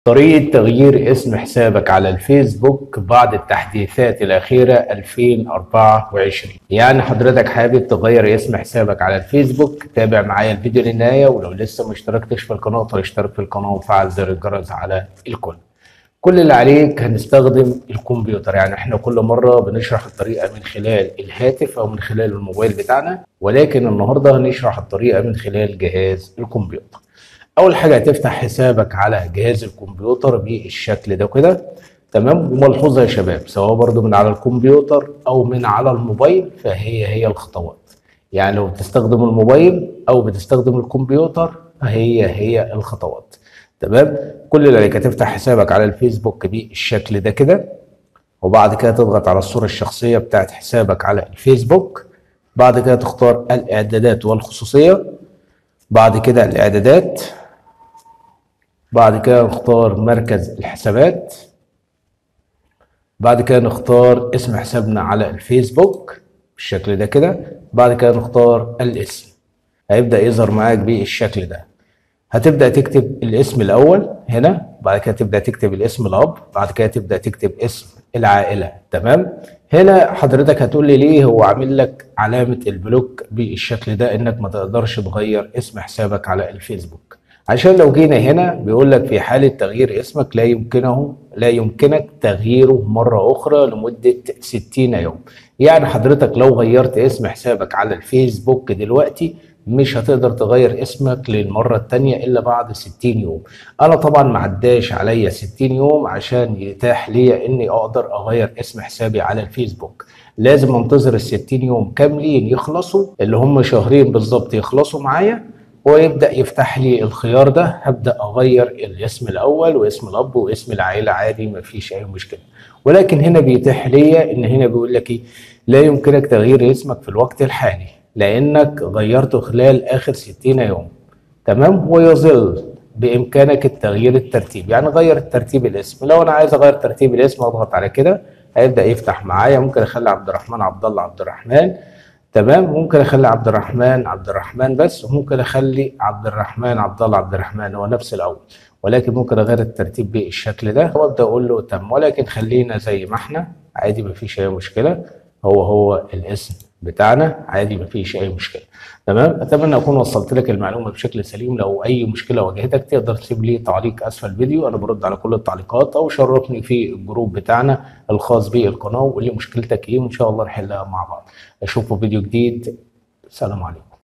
طريقة تغيير اسم حسابك على الفيسبوك بعد التحديثات الأخيرة 2024. يعني حضرتك حابب تغير اسم حسابك على الفيسبوك؟ تابع معايا الفيديو للنهاية، ولو لسه ما اشتركتش في القناة فاشترك في القناة وفعل زر الجرس على الكل. كل اللي عليك هنستخدم الكمبيوتر، يعني احنا كل مرة بنشرح الطريقة من خلال الهاتف أو من خلال الموبايل بتاعنا، ولكن النهاردة هنشرح الطريقة من خلال جهاز الكمبيوتر. اول حاجه هتفتح حسابك على جهاز الكمبيوتر بالشكل ده كده. تمام. وملحوظه يا شباب، سواء برضو من على الكمبيوتر او من على الموبايل فهي الخطوات. يعني لو بتستخدم الموبايل او بتستخدم الكمبيوتر فهي الخطوات. تمام. كل اللي عليك هتفتح حسابك على الفيسبوك بالشكل ده كده، وبعد كده تضغط على الصوره الشخصيه بتاعت حسابك على الفيسبوك. بعد كده تختار الاعدادات والخصوصيه. بعد كده الاعدادات. بعد كده نختار مركز الحسابات. بعد كده نختار اسم حسابنا على الفيسبوك بالشكل ده كده. بعد كده نختار الاسم، هيبدأ يظهر معاك بالشكل ده. هتبدأ تكتب الاسم الأول هنا، بعد كده تبدأ تكتب الاسم الأب، بعد كده تبدأ تكتب اسم العائلة. تمام. هنا حضرتك هتقول لي ليه هو عامل لك علامة البلوك بالشكل ده، إنك ما تقدرش تغير اسم حسابك على الفيسبوك. عشان لو جينا هنا بيقول لك في حالة تغيير اسمك لا يمكنك تغييره مرة أخرى لمدة 60 يوم. يعني حضرتك لو غيرت اسم حسابك على الفيسبوك دلوقتي مش هتقدر تغير اسمك للمرة التانية إلا بعد 60 يوم. أنا طبعا ما عداش عليا 60 يوم عشان يتاح لي إني أقدر أغير اسم حسابي على الفيسبوك. لازم أنتظر ال60 يوم كاملين يخلصوا، اللي هم شهرين بالظبط يخلصوا معايا، ويبدأ يفتح لي الخيار ده. هبدأ أغير الاسم الأول واسم الأب واسم العائلة عادي، مفيش أي مشكلة. ولكن هنا بيتيح لي إن هنا بيقول لك إيه، لا يمكنك تغيير اسمك في الوقت الحالي لأنك غيرته خلال آخر 60 يوم. تمام. ويظل بإمكانك التغيير الترتيب، يعني غير الترتيب الاسم. لو أنا عايز أغير ترتيب الاسم أضغط على كده هيبدأ يفتح معايا. ممكن أخلي عبد الرحمن عبد الله عبد الرحمن. تمام. ممكن اخلي عبد الرحمن عبد الرحمن بس، وممكن اخلي عبد الرحمن عبد الله عبد الرحمن هو نفس الاول، ولكن ممكن اغير الترتيب بالشكل ده وابدا اقول له تم. ولكن خلينا زي ما احنا عادي، مفيش اي مشكله. هو الاسم بتاعنا عادي، مفيش اي مشكله. تمام. اتمنى اكون وصلت لك المعلومه بشكل سليم. لو اي مشكله واجهتك تقدر تسيب لي تعليق اسفل الفيديو، انا برد على كل التعليقات، او شرفني في الجروب بتاعنا الخاص بالقناه وقول لي مشكلتك ايه وان شاء الله نحلها مع بعض. اشوفكم فيديو جديد. السلام عليكم.